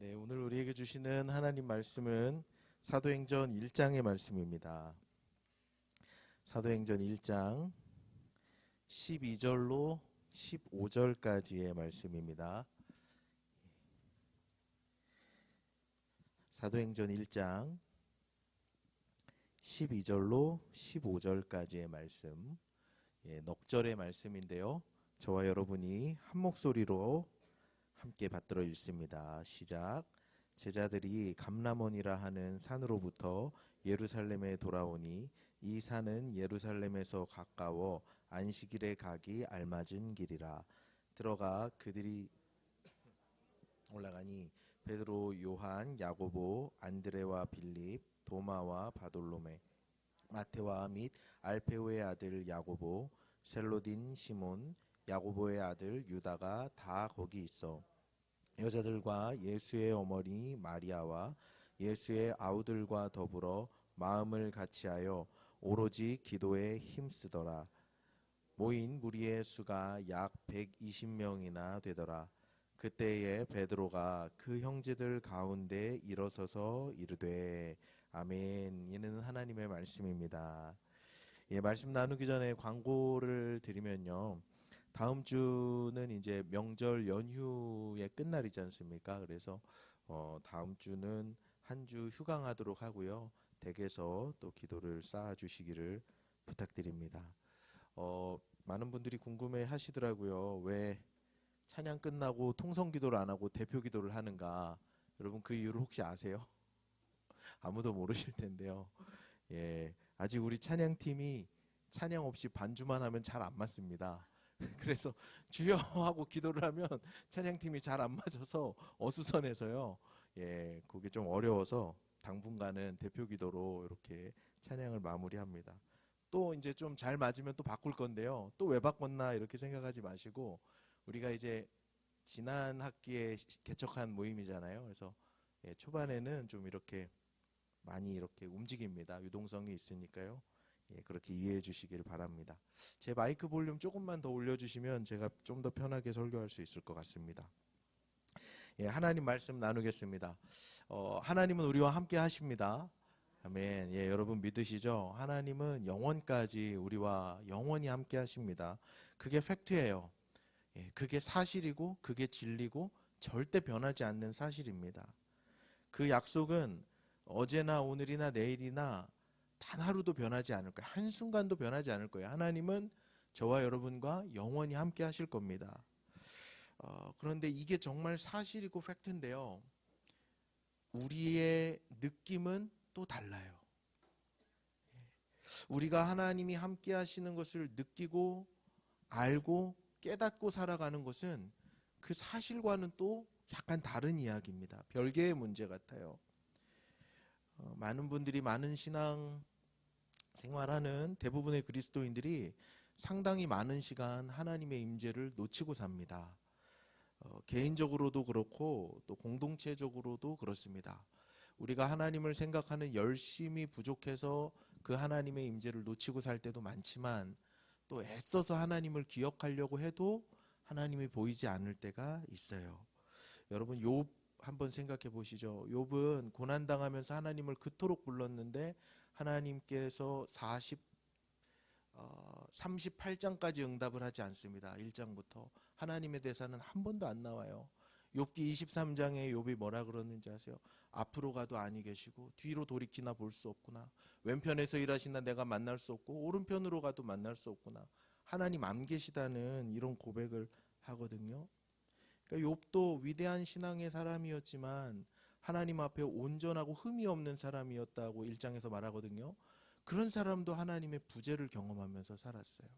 네, 오늘 우리에게 주시는 하나님 말씀은 사도행전 1장의 말씀입니다. 사도행전 1장 12절로 15절까지의 말씀입니다. 사도행전 1장 12절로 15절까지의 말씀, 넉절의 말씀인데요. 저와 여러분이 한 목소리로 함께 받들어 읽습니다. 시작. 제자들이 감람원이라 하는 산으로부터 예루살렘에 돌아오니 이 산은 예루살렘에서 가까워 안식일에 가기 알맞은 길이라. 들어가 그들이 올라가니 베드로, 요한, 야고보, 안드레와 빌립, 도마와 바돌로메, 마테와 및 알페오의 아들 야고보, 셀로딘 시몬, 야고보의 아들 유다가 다 거기 있어 여자들과 예수의 어머니 마리아와 예수의 아우들과 더불어 마음을 같이하여 오로지 기도에 힘쓰더라. 모인 무리의 수가 약 120명이나 되더라. 그때에 베드로가 그 형제들 가운데 일어서서 이르되 아멘. 이는 하나님의 말씀입니다. 말씀 나누기 전에 광고를 드리면요. 다음 주는 이제 명절 연휴의 끝날이지 않습니까? 그래서 다음 주는 한 주 휴강하도록 하고요. 댁에서 또 기도를 쌓아 주시기를 부탁드립니다. 많은 분들이 궁금해 하시더라고요. 왜 찬양 끝나고 통성 기도를 안 하고 대표 기도를 하는가? 여러분 그 이유를 혹시 아세요? 아무도 모르실 텐데요. 아직 우리 찬양팀이 찬양 없이 반주만 하면 잘 안 맞습니다. 그래서 주여 하고 기도를 하면 찬양팀이 잘 안 맞아서 어수선해서요. 그게 좀 어려워서 당분간은 대표 기도로 이렇게 찬양을 마무리합니다. 또 이제 좀 잘 맞으면 또 바꿀 건데요. 또 왜 바꿨나 이렇게 생각하지 마시고 우리가 이제 지난 학기에 개척한 모임이잖아요. 그래서 초반에는 좀 이렇게 많이 이렇게 움직입니다. 유동성이 있으니까요. 그렇게 이해해 주시기를 바랍니다. 제 마이크 볼륨 조금만 더 올려주시면 제가 좀 더 편하게 설교할 수 있을 것 같습니다. 하나님 말씀 나누겠습니다. 하나님은 우리와 함께 하십니다. 아멘. 여러분 믿으시죠? 하나님은 영원까지 우리와 영원히 함께 하십니다. 그게 팩트예요. 그게 사실이고 그게 진리고 절대 변하지 않는 사실입니다. 그 약속은 어제나 오늘이나 내일이나 단 하루도 변하지 않을 거예요. 한순간도 변하지 않을 거예요. 하나님은 저와 여러분과 영원히 함께 하실 겁니다. 그런데 이게 정말 사실이고 팩트인데요. 우리의 느낌은 또 달라요. 우리가 하나님이 함께 하시는 것을 느끼고 알고 깨닫고 살아가는 것은 그 사실과는 또 약간 다른 이야기입니다. 별개의 문제 같아요. 많은 분들이 많은 신앙 생활하는 대부분의 그리스도인들이 상당히 많은 시간 하나님의 임재를 놓치고 삽니다. 개인적으로도 그렇고 또 공동체적으로도 그렇습니다. 우리가 하나님을 생각하는 열심이 부족해서 그 하나님의 임재를 놓치고 살 때도 많지만 또 애써서 하나님을 기억하려고 해도 하나님이 보이지 않을 때가 있어요. 여러분 욥 한번 생각해 보시죠. 욥은 고난 당하면서 하나님을 그토록 불렀는데 하나님께서 38장까지 응답을 하지 않습니다. 1장부터 하나님의 대사는 한 번도 안 나와요. 욥기 23장에 욥이 뭐라 그러는지 아세요? 앞으로 가도 아니 계시고 뒤로 돌이키나 볼 수 없구나. 왼편에서 일하시나 내가 만날 수 없고 오른편으로 가도 만날 수 없구나. 하나님 안 계시다는 이런 고백을 하거든요. 그러니까 욥도 위대한 신앙의 사람이었지만 하나님 앞에 온전하고 흠이 없는 사람이었다고 1장에서 말하거든요. 그런 사람도 하나님의 부재를 경험하면서 살았어요.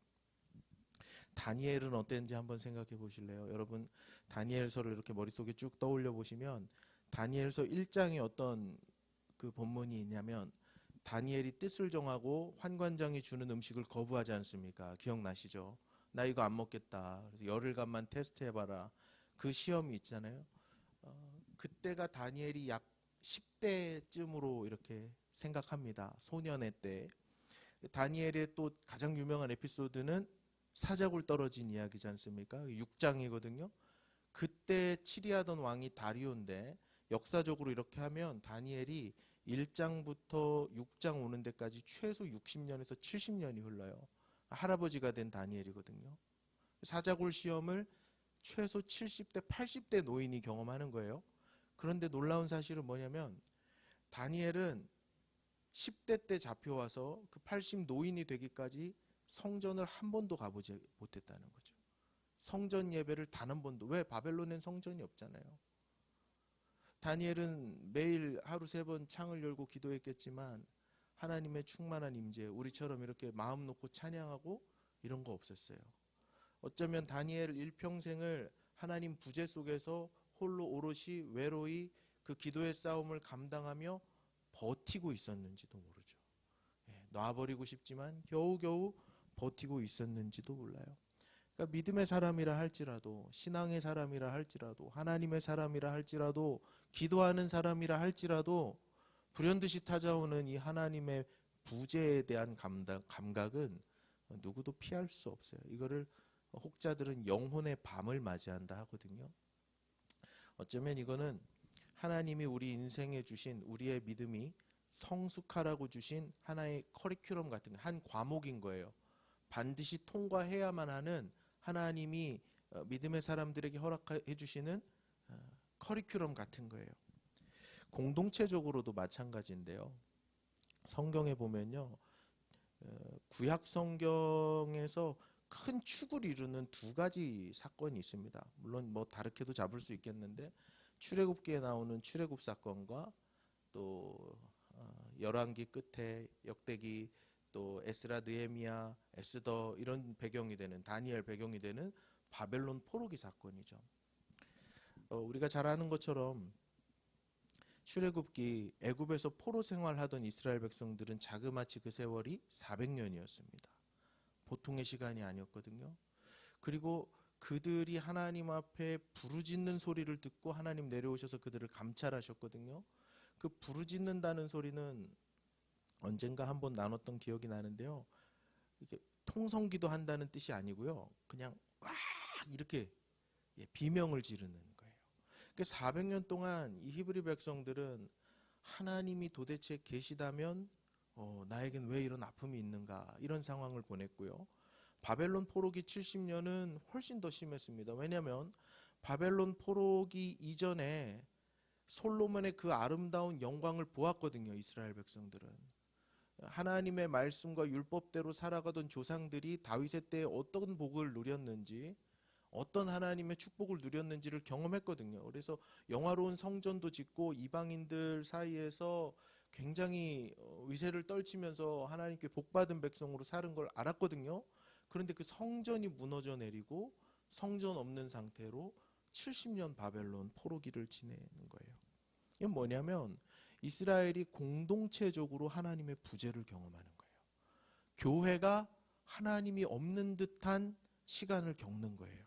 다니엘은 어땠는지 한번 생각해 보실래요? 여러분 다니엘서를 이렇게 머릿속에 쭉 떠올려 보시면 다니엘서 1장에 어떤 그 본문이 있냐면 다니엘이 뜻을 정하고 환관장이 주는 음식을 거부하지 않습니까? 기억나시죠? 나 이거 안 먹겠다. 그래서 열흘간만 테스트해봐라. 그 시험이 있잖아요. 그때가 다니엘이 약 10대쯤으로 이렇게 생각합니다. 소년의 때. 다니엘의 또 가장 유명한 에피소드는 사자굴 떨어진 이야기지 않습니까? 6장이거든요. 그때 치리하던 왕이 다리오인데 역사적으로 이렇게 하면 다니엘이 1장부터 6장 오는 데까지 최소 60년에서 70년이 흘러요. 할아버지가 된 다니엘이거든요. 사자굴 시험을 최소 70대, 80대 노인이 경험하는 거예요. 그런데 놀라운 사실은 뭐냐면 다니엘은 10대 때 잡혀와서 그 80 노인이 되기까지 성전을 한 번도 가보지 못했다는 거죠. 성전 예배를 단 한 번도. 왜? 바벨론엔 성전이 없잖아요. 다니엘은 매일 하루 3번 창을 열고 기도했겠지만 하나님의 충만한 임재, 우리처럼 이렇게 마음 놓고 찬양하고 이런 거 없었어요. 어쩌면 다니엘 일평생을 하나님 부재 속에서 홀로 오롯이 외로이 그 기도의 싸움을 감당하며 버티고 있었는지도 모르죠. 놔버리고 싶지만 겨우겨우 버티고 있었는지도 몰라요. 그러니까 믿음의 사람이라 할지라도, 신앙의 사람이라 할지라도, 하나님의 사람이라 할지라도, 기도하는 사람이라 할지라도 불현듯이 찾아오는 이 하나님의 부재에 대한 감각은 누구도 피할 수 없어요. 이거를 혹자들은 영혼의 밤을 맞이한다 하거든요. 어쩌면 이거는 하나님이 우리 인생에 주신, 우리의 믿음이 성숙하라고 주신 하나의 커리큘럼 같은 한 과목인 거예요. 반드시 통과해야만 하는 하나님이 믿음의 사람들에게 허락해 주시는 커리큘럼 같은 거예요. 공동체적으로도 마찬가지인데요. 성경에 보면요, 구약 성경에서 큰 축을 이루는 2가지 사건이 있습니다. 물론 뭐 다르게도 잡을 수 있겠는데 출애굽기에 나오는 출애굽 사건과 또 열왕기 끝에 역대기, 또 에스라, 느헤미야, 에스더 이런 배경이 되는, 다니엘 배경이 되는 바벨론 포로기 사건이죠. 우리가 잘 아는 것처럼 출애굽기 애굽에서 포로 생활하던 이스라엘 백성들은 자그마치 그 세월이 400년이었습니다. 보통의 시간이 아니었거든요. 그리고 그들이 하나님 앞에 부르짖는 소리를 듣고 하나님 내려오셔서 그들을 감찰하셨거든요. 그 부르짖는다는 소리는 언젠가 한번 나눴던 기억이 나는데요. 이렇게 통성기도 한다는 뜻이 아니고요. 그냥 와 이렇게 비명을 지르는 거예요. 400년 동안 이 히브리 백성들은 하나님이 도대체 계시다면 나에겐 왜 이런 아픔이 있는가, 이런 상황을 보냈고요. 바벨론 포로기 70년은 훨씬 더 심했습니다. 왜냐하면 바벨론 포로기 이전에 솔로몬의 그 아름다운 영광을 보았거든요. 이스라엘 백성들은 하나님의 말씀과 율법대로 살아가던 조상들이 다윗의 때에 어떤 복을 누렸는지, 어떤 하나님의 축복을 누렸는지를 경험했거든요. 그래서 영화로운 성전도 짓고 이방인들 사이에서 굉장히 위세를 떨치면서 하나님께 복받은 백성으로 사는 걸 알았거든요. 그런데 그 성전이 무너져 내리고 성전 없는 상태로 70년 바벨론 포로기를 지내는 거예요. 이건 뭐냐면 이스라엘이 공동체적으로 하나님의 부재를 경험하는 거예요. 교회가 하나님이 없는 듯한 시간을 겪는 거예요.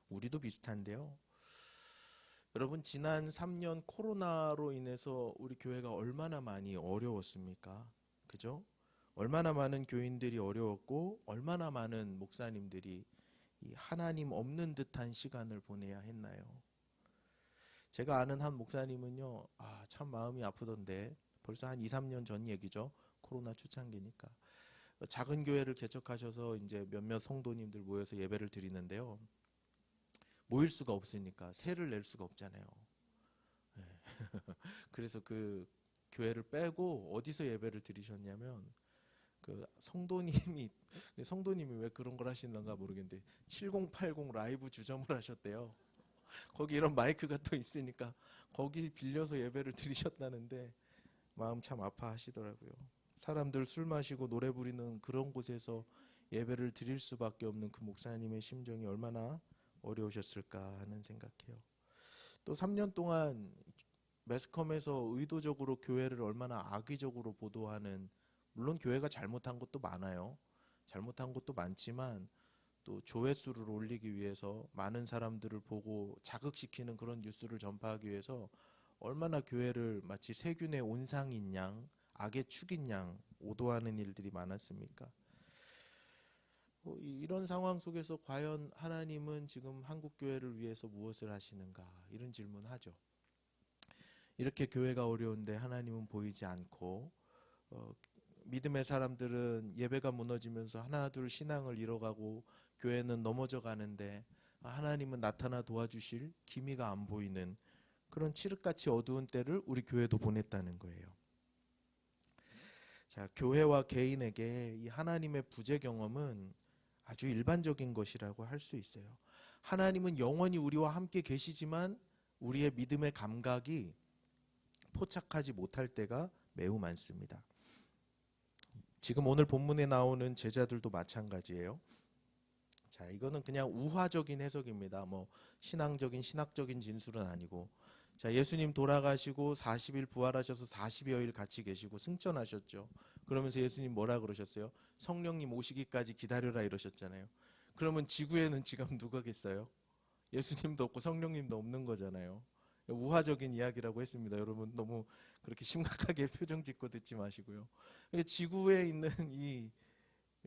우리도 비슷한데요. 여러분, 지난 3년 코로나로 인해서 우리 교회가 얼마나 많이 어려웠습니까? 그죠? 얼마나 많은 교인들이 어려웠고 얼마나 많은 목사님들이 이 하나님 없는 듯한 시간을 보내야 했나요? 제가 아는 한 목사님은요, 참 마음이 아프던데, 벌써 한 2, 3년 전 얘기죠. 코로나 초창기니까. 작은 교회를 개척하셔서 이제 몇몇 성도님들 모여서 예배를 드리는데요. 모일 수가 없으니까 세를 낼 수가 없잖아요. 네. 그래서 그 교회를 빼고 어디서 예배를 드리셨냐면, 그 성도님이 왜 그런 걸 하시는가 모르겠는데 7080 라이브 주점을 하셨대요. 거기 이런 마이크가 또 있으니까 거기 빌려서 예배를 드리셨다는데 마음 참 아파하시더라고요. 사람들 술 마시고 노래 부리는 그런 곳에서 예배를 드릴 수밖에 없는 그 목사님의 심정이 얼마나 어려우셨을까 하는 생각해요. 또 3년 동안 매스컴에서 의도적으로 교회를 얼마나 악의적으로 보도하는, 물론 교회가 잘못한 것도 많아요. 잘못한 것도 많지만 또 조회수를 올리기 위해서 많은 사람들을 보고 자극시키는 그런 뉴스를 전파하기 위해서 얼마나 교회를 마치 세균의 온상인 양, 악의 축인 양 오도하는 일들이 많았습니까? 이런 상황 속에서 과연 하나님은 지금 한국 교회를 위해서 무엇을 하시는가, 이런 질문하죠. 이렇게 교회가 어려운데 하나님은 보이지 않고 믿음의 사람들은 예배가 무너지면서 하나둘 신앙을 잃어가고 교회는 넘어져 가는데 하나님은 나타나 도와주실 기미가 안 보이는 그런 칠흑같이 어두운 때를 우리 교회도 보냈다는 거예요. 자, 교회와 개인에게 이 하나님의 부재 경험은 아주 일반적인 것이라고 할 수 있어요. 하나님은 영원히 우리와 함께 계시지만 우리의 믿음의 감각이 포착하지 못할 때가 매우 많습니다. 지금 오늘 본문에 나오는 제자들도 마찬가지예요. 자, 이거는 그냥 우화적인 해석입니다. 뭐 신앙적인 신학적인 진술은 아니고, 자, 예수님 돌아가시고 40일 부활하셔서 40여일 같이 계시고 승천하셨죠. 그러면서 예수님 뭐라 그러셨어요? 성령님 오시기까지 기다려라 이러셨잖아요. 그러면 지구에는 지금 누가 계세요? 예수님도 없고 성령님도 없는 거잖아요. 우화적인 이야기라고 했습니다. 여러분 너무 그렇게 심각하게 표정 짓고 듣지 마시고요. 지구에 있는 이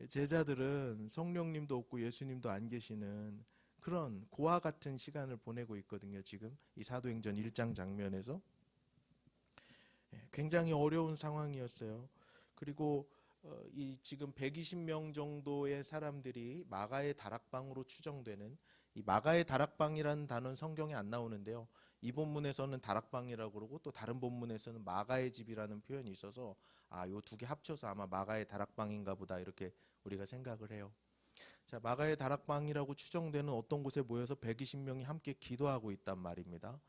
제자들은 성령님도 없고 예수님도 안 계시는 그런 고아 같은 시간을 보내고 있거든요. 지금 이 사도행전 1장 장면에서 굉장히 어려운 상황이었어요. 그리고 이 지금 120명 정도의 사람들이 마가의 다락방으로 추정되는, 이 마가의 다락방이라는 단어는 성경에 안 나오는데요. 이 본문에서는 다락방이라고 그러고 또 다른 본문에서는 마가의 집이라는 표현이 있어서 요 두 개 합쳐서 아마 마가의 다락방인가 보다 이렇게 우리가 생각을 해요. 자, 마가의 다락방이라고 추정되는 어떤 곳에 모여서 120명이 함께 기도하고 있단 말입니다.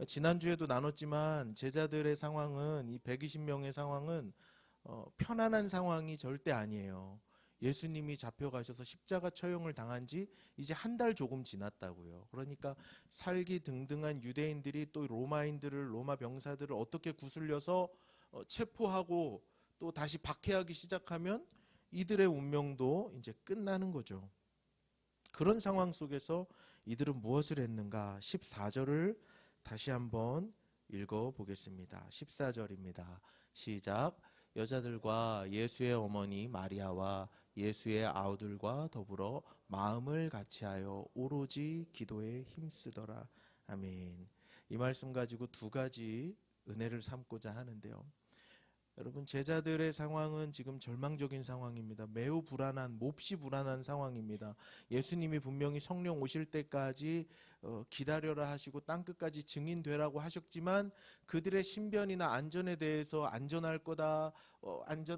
지난주에도 나눴지만 제자들의 상황은, 이 120명의 상황은 편안한 상황이 절대 아니에요. 예수님이 잡혀가셔서 십자가 처형을 당한 지 이제 한 달 조금 지났다고요. 그러니까 살기 등등한 유대인들이 또 로마인들을, 로마 병사들을 어떻게 구슬려서 체포하고 또 다시 박해하기 시작하면 이들의 운명도 이제 끝나는 거죠. 그런 상황 속에서 이들은 무엇을 했는가? 14절을 다시 한번 읽어보겠습니다. 14절입니다. 시작. 여자들과 예수의 어머니 마리아와 예수의 아우들과 더불어 마음을 같이하여 오로지 기도에 힘쓰더라. 아멘. 이 말씀 가지고 두 가지 은혜를 삼고자 하는데요. 여러분, 제자들의 상황은 지금 절망적인 상황입니다. 매우 불안한, 몹시 불안한 상황입니다. 예수님이 분명히 성령 오실 때까지 기다려라 하시고 땅끝까지 증인되라고 하셨지만 그들의 신변이나 안전에 대해서 안전할 거다,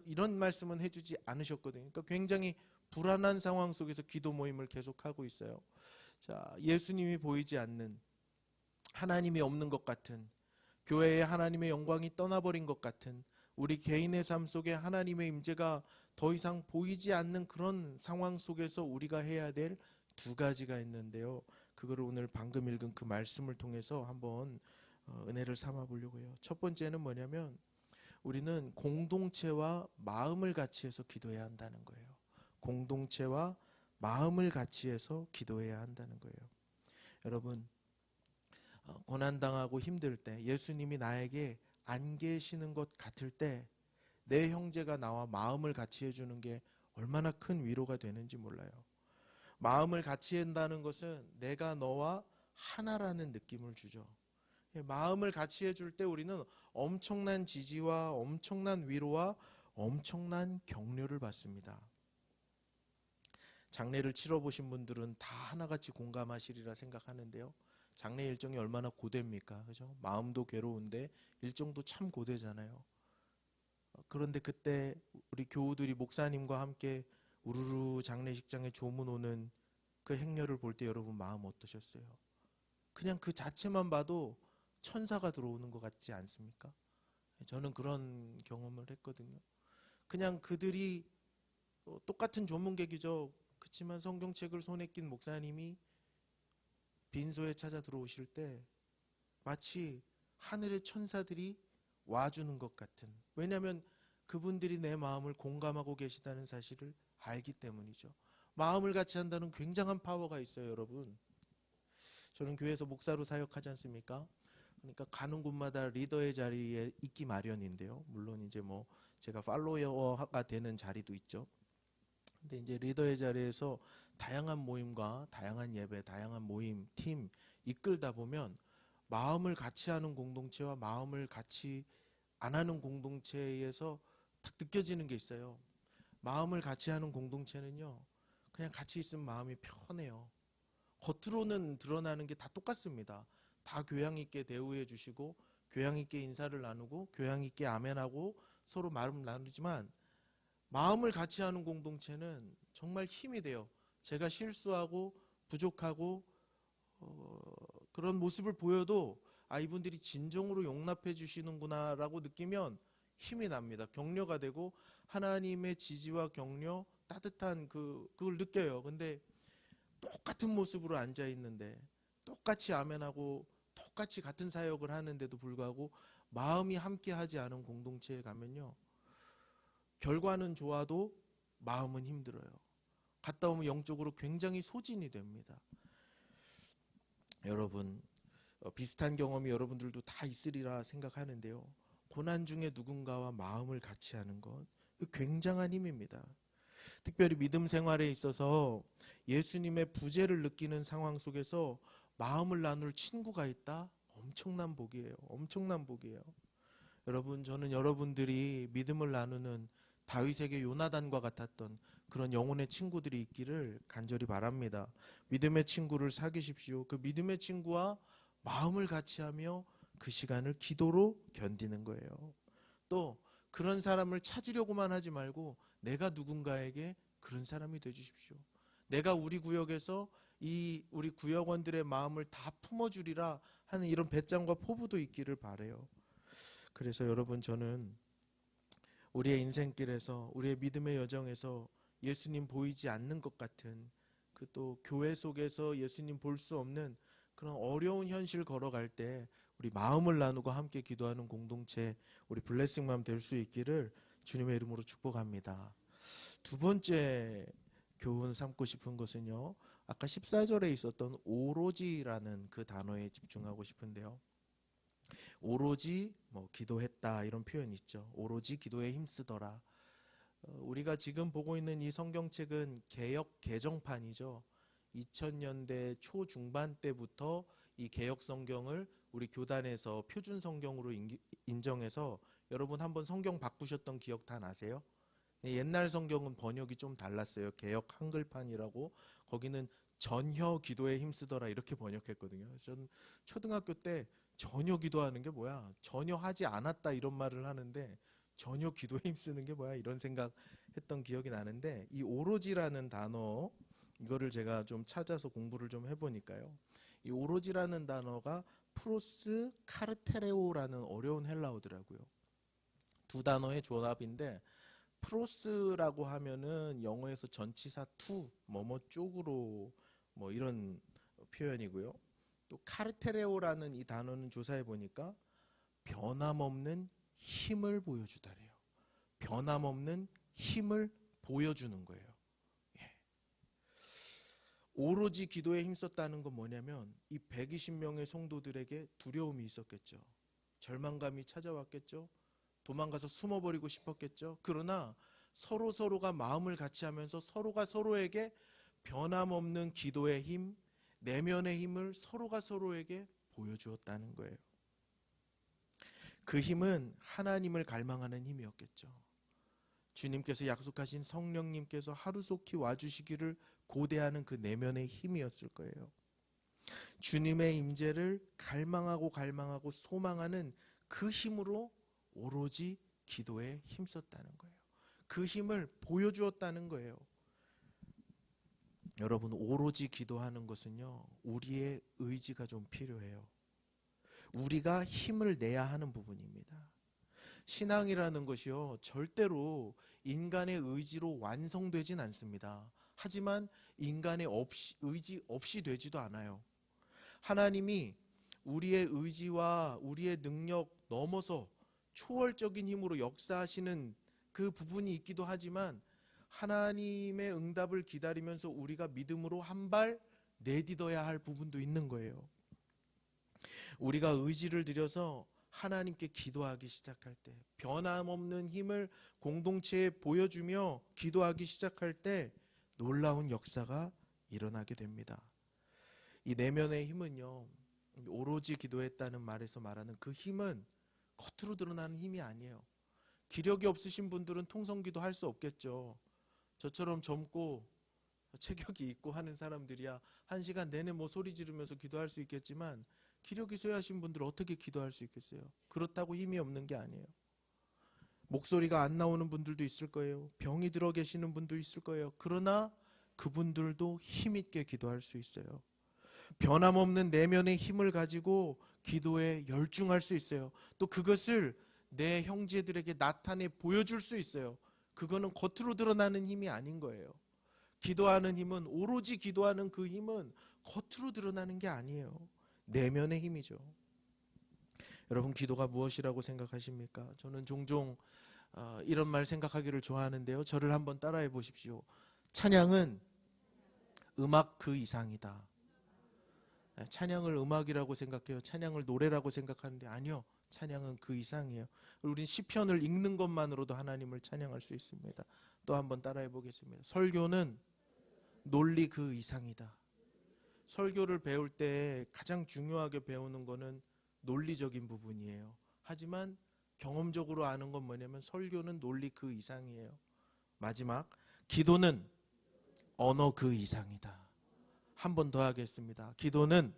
이런 말씀은 해주지 않으셨거든요. 그러니까 굉장히 불안한 상황 속에서 기도 모임을 계속하고 있어요. 자, 예수님이 보이지 않는, 하나님이 없는 것 같은, 교회에 하나님의 영광이 떠나버린 것 같은, 우리 개인의 삶 속에 하나님의 임재가 더 이상 보이지 않는 그런 상황 속에서 우리가 해야 될 두 가지가 있는데요. 그거를 오늘 방금 읽은 그 말씀을 통해서 한번 은혜를 삼아 보려고 해요. 첫 번째는 뭐냐면 우리는 공동체와 마음을 같이 해서 기도해야 한다는 거예요. 공동체와 마음을 같이 해서 기도해야 한다는 거예요. 여러분, 고난당하고 힘들 때, 예수님이 나에게 안 계시는 것 같을 때 내 형제가 나와 마음을 같이 해주는 게 얼마나 큰 위로가 되는지 몰라요. 마음을 같이 한다는 것은 내가 너와 하나라는 느낌을 주죠. 마음을 같이 해줄 때 우리는 엄청난 지지와 엄청난 위로와 엄청난 격려를 받습니다. 장례를 치러보신 분들은 다 하나같이 공감하시리라 생각하는데요. 장례 일정이 얼마나 고됩니까? 그죠? 마음도 괴로운데 일정도 참 고되잖아요. 그런데 그때 우리 교우들이 목사님과 함께 우르르 장례식장에 조문 오는 그 행렬을 볼 때 여러분 마음 어떠셨어요? 그냥 그 자체만 봐도 천사가 들어오는 것 같지 않습니까? 저는 그런 경험을 했거든요. 그냥 그들이 똑같은 조문객이죠. 그렇지만 성경책을 손에 낀 목사님이 빈소에 찾아 들어오실 때 마치 하늘의 천사들이 와주는 것 같은, 왜냐하면 그분들이 내 마음을 공감하고 계시다는 사실을 알기 때문이죠. 마음을 같이 한다는 굉장한 파워가 있어요, 여러분. 저는 교회에서 목사로 사역하지 않습니까? 그러니까 가는 곳마다 리더의 자리에 있기 마련인데요. 물론 이제 뭐 제가 팔로워가 되는 자리도 있죠. 근데 이제 리더의 자리에서 다양한 모임과 다양한 예배, 다양한 모임, 팀 이끌다 보면 마음을 같이 하는 공동체와 마음을 같이 안 하는 공동체에서 딱 느껴지는 게 있어요. 마음을 같이 하는 공동체는요, 그냥 같이 있으면 마음이 편해요. 겉으로는 드러나는 게 다 똑같습니다. 다 교양 있게 대우해 주시고, 교양 있게 인사를 나누고, 교양 있게 아멘하고, 서로 마음을 나누지만, 마음을 같이 하는 공동체는 정말 힘이 돼요. 제가 실수하고 부족하고 그런 모습을 보여도 이분들이 진정으로 용납해 주시는구나라고 느끼면 힘이 납니다. 격려가 되고 하나님의 지지와 격려, 따뜻한 그걸 느껴요. 근데 똑같은 모습으로 앉아 있는데 똑같이 아멘하고 똑같이 같은 사역을 하는데도 불구하고 마음이 함께하지 않은 공동체에 가면요, 결과는 좋아도 마음은 힘들어요. 갔다 오면 영적으로 굉장히 소진이 됩니다. 여러분, 비슷한 경험이 여러분들도 다 있으리라 생각하는데요. 고난 중에 누군가와 마음을 같이 하는 것, 굉장한 힘입니다. 특별히 믿음 생활에 있어서 예수님의 부재를 느끼는 상황 속에서 마음을 나눌 친구가 있다? 엄청난 복이에요. 엄청난 복이에요. 여러분, 저는 여러분들이 믿음을 나누는 다윗에게 요나단과 같았던 그런 영혼의 친구들이 있기를 간절히 바랍니다. 믿음의 친구를 사귀십시오. 그 믿음의 친구와 마음을 같이 하며 그 시간을 기도로 견디는 거예요. 또 그런 사람을 찾으려고만 하지 말고 내가 누군가에게 그런 사람이 되주십시오. 내가 우리 구역에서 이 우리 구역원들의 마음을 다 품어주리라 하는 이런 배짱과 포부도 있기를 바라요. 그래서 여러분, 저는 우리의 인생길에서 우리의 믿음의 여정에서 예수님 보이지 않는 것 같은 그 또 교회 속에서 예수님 볼 수 없는 그런 어려운 현실 걸어갈 때 우리 마음을 나누고 함께 기도하는 공동체, 우리 블레싱맘 될 수 있기를 주님의 이름으로 축복합니다. 두 번째 교훈 삼고 싶은 것은요, 아까 14절에 있었던 오로지라는 그 단어에 집중하고 싶은데요. 오로지 기도했다 이런 표현이 있죠. 오로지 기도에 힘쓰더라. 우리가 지금 보고 있는 이 성경책은 개역 개정판이죠. 2000년대 초중반 때부터 이 개역 성경을 우리 교단에서 표준 성경으로 인정해서, 여러분 한번 성경 바꾸셨던 기억 다 나세요? 옛날 성경은 번역이 좀 달랐어요. 개역 한글판이라고. 거기는 전혀 기도에 힘쓰더라 이렇게 번역했거든요. 저는 초등학교 때 전혀 기도하는 게 뭐야, 전혀 하지 않았다 이런 말을 하는데 전혀 기도에 힘쓰는 게 뭐야 이런 생각했던 기억이 나는데, 이 오로지라는 단어, 이거를 제가 좀 찾아서 공부를 좀 해보니까요, 이 오로지라는 단어가 프로스 카르테레오라는 어려운 헬라어더라고요. 두 단어의 조합인데, 프로스라고 하면은 영어에서 전치사 투 뭐뭐 쪽으로 이런 표현이고요. 또 카르테레오라는 이 단어는 조사해 보니까 변함없는 힘을 보여주다래요. 변함없는 힘을 보여주는 거예요. 예. 오로지 기도에 힘썼다는 건 뭐냐면 이 120명의 성도들에게 두려움이 있었겠죠. 절망감이 찾아왔겠죠. 도망가서 숨어버리고 싶었겠죠. 그러나 서로가 마음을 같이 하면서 서로가 서로에게 변함없는 기도의 힘, 내면의 힘을 서로가 서로에게 보여주었다는 거예요. 그 힘은 하나님을 갈망하는 힘이었겠죠. 주님께서 약속하신 성령님께서 하루속히 와주시기를 고대하는 그 내면의 힘이었을 거예요. 주님의 임재를 갈망하고 소망하는 그 힘으로 오로지 기도에 힘썼다는 거예요. 그 힘을 보여주었다는 거예요. 여러분, 오로지 기도하는 것은요, 우리의 의지가 좀 필요해요. 우리가 힘을 내야 하는 부분입니다. 신앙이라는 것이요, 절대로 인간의 의지로 완성되진 않습니다. 하지만 인간의 의지 없이 되지도 않아요. 하나님이 우리의 의지와 우리의 능력 넘어서 초월적인 힘으로 역사하시는 그 부분이 있기도 하지만, 하나님의 응답을 기다리면서 우리가 믿음으로 한 발 내딛어야 할 부분도 있는 거예요. 우리가 의지를 들여서 하나님께 기도하기 시작할 때, 변함없는 힘을 공동체에 보여주며 기도하기 시작할 때 놀라운 역사가 일어나게 됩니다. 이 내면의 힘은요, 오로지 기도했다는 말에서 말하는 그 힘은 겉으로 드러나는 힘이 아니에요. 기력이 없으신 분들은 통성기도 할 수 없겠죠. 저처럼 젊고 체격이 있고 하는 사람들이야 1시간 내내 뭐 소리 지르면서 기도할 수 있겠지만, 기력이 쇠하신 분들은 어떻게 기도할 수 있겠어요? 그렇다고 힘이 없는 게 아니에요. 목소리가 안 나오는 분들도 있을 거예요. 병이 들어 계시는 분도 있을 거예요. 그러나 그분들도 힘있게 기도할 수 있어요. 변함없는 내면의 힘을 가지고 기도에 열중할 수 있어요. 또 그것을 내 형제들에게 나타내 보여줄 수 있어요. 그거는 겉으로 드러나는 힘이 아닌 거예요. 기도하는 힘은, 오로지 기도하는 그 힘은 겉으로 드러나는 게 아니에요. 내면의 힘이죠. 여러분, 기도가 무엇이라고 생각하십니까? 저는 종종 이런 말 생각하기를 좋아하는데요. 저를 한번 따라해 보십시오. 찬양은 음악 그 이상이다. 찬양을 음악이라고 생각해요. 찬양을 노래라고 생각하는데 아니요. 찬양은 그 이상이에요. 우린 시편을 읽는 것만으로도 하나님을 찬양할 수 있습니다. 또 한번 따라해 보겠습니다. 설교는 논리 그 이상이다. 설교를 배울 때 가장 중요하게 배우는 거는 논리적인 부분이에요. 하지만 경험적으로 아는 건 뭐냐면 설교는 논리 그 이상이에요. 마지막, 기도는 언어 그 이상이다. 한 번 더 하겠습니다. 기도는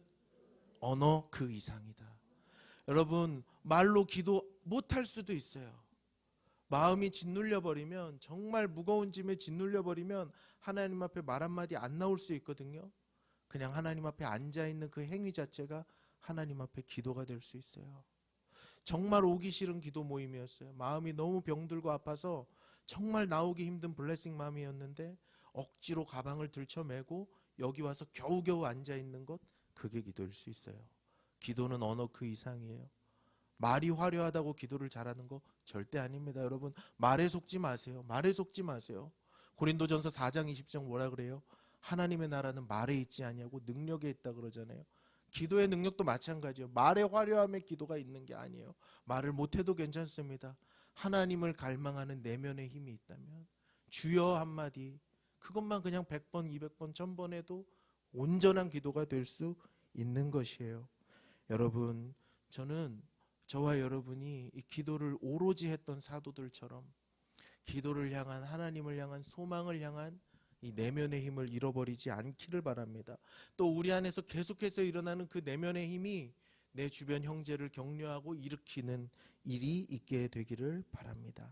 언어 그 이상이다. 여러분, 말로 기도 못할 수도 있어요. 마음이 짓눌려 버리면, 정말 무거운 짐에 짓눌려 버리면 하나님 앞에 말 한마디 안 나올 수 있거든요. 그냥 하나님 앞에 앉아있는 그 행위 자체가 하나님 앞에 기도가 될 수 있어요. 정말 오기 싫은 기도 모임이었어요. 마음이 너무 병들고 아파서 정말 나오기 힘든 블레싱 맘이었는데 억지로 가방을 들쳐매고 여기 와서 겨우겨우 앉아있는 것, 그게 기도일 수 있어요. 기도는 언어 그 이상이에요. 말이 화려하다고 기도를 잘하는 거 절대 아닙니다. 여러분, 말에 속지 마세요. 말에 속지 마세요. 고린도전서 4장 20절 뭐라 그래요? 하나님의 나라는 말에 있지 아니하고 능력에 있다 그러잖아요. 기도의 능력도 마찬가지예요. 말의 화려함에 기도가 있는 게 아니에요. 말을 못해도 괜찮습니다. 하나님을 갈망하는 내면의 힘이 있다면 주여 한마디, 그것만 그냥 100번, 200번, 1000번 해도 온전한 기도가 될 수 있는 것이에요. 여러분, 저는 저와 여러분이 이 기도를 오로지 했던 사도들처럼 기도를 향한, 하나님을 향한, 소망을 향한 이 내면의 힘을 잃어버리지 않기를 바랍니다. 또 우리 안에서 계속해서 일어나는 그 내면의 힘이 내 주변 형제를 격려하고 일으키는 일이 있게 되기를 바랍니다.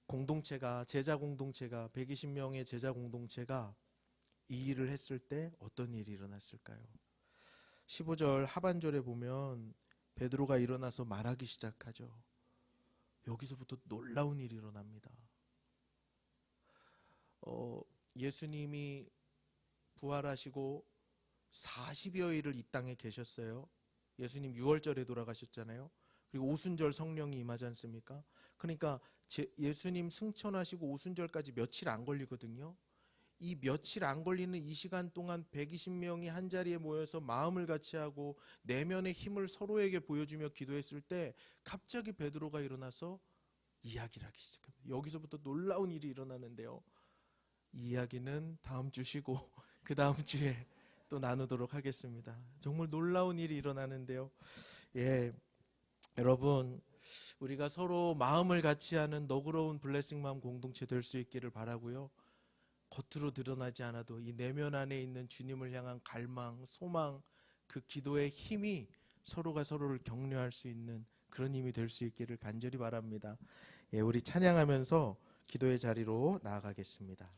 공동체가, 제자 공동체가, 120명의 제자 공동체가 이 일을 했을 때 어떤 일이 일어났을까요? 15절 하반절에 보면 베드로가 일어나서 말하기 시작하죠. 여기서부터 놀라운 일이 일어납니다. 예수님이 부활하시고 40여일을 이 땅에 계셨어요. 예수님 6월절에 돌아가셨잖아요. 그리고 오순절 성령이 임하지 않습니까? 그러니까 예수님 승천하시고 오순절까지 며칠 안 걸리거든요. 이 며칠 안 걸리는 이 시간 동안 120명이 한 자리에 모여서 마음을 같이 하고 내면의 힘을 서로에게 보여주며 기도했을 때 갑자기 베드로가 일어나서 이야기를 하기 시작합니다. 여기서부터 놀라운 일이 일어나는데요. 이 이야기는 다음 주 쉬고 그 다음 주에 또 나누도록 하겠습니다. 정말 놀라운 일이 일어나는데요. 여러분, 우리가 서로 마음을 같이 하는 너그러운 블레싱 마음 공동체 될 수 있기를 바라고요. 겉으로 드러나지 않아도 이 내면 안에 있는 주님을 향한 갈망, 소망, 그 기도의 힘이 서로가 서로를 격려할 수 있는 그런 힘이 될 수 있기를 간절히 바랍니다. 우리 찬양하면서 기도의 자리로 나아가겠습니다.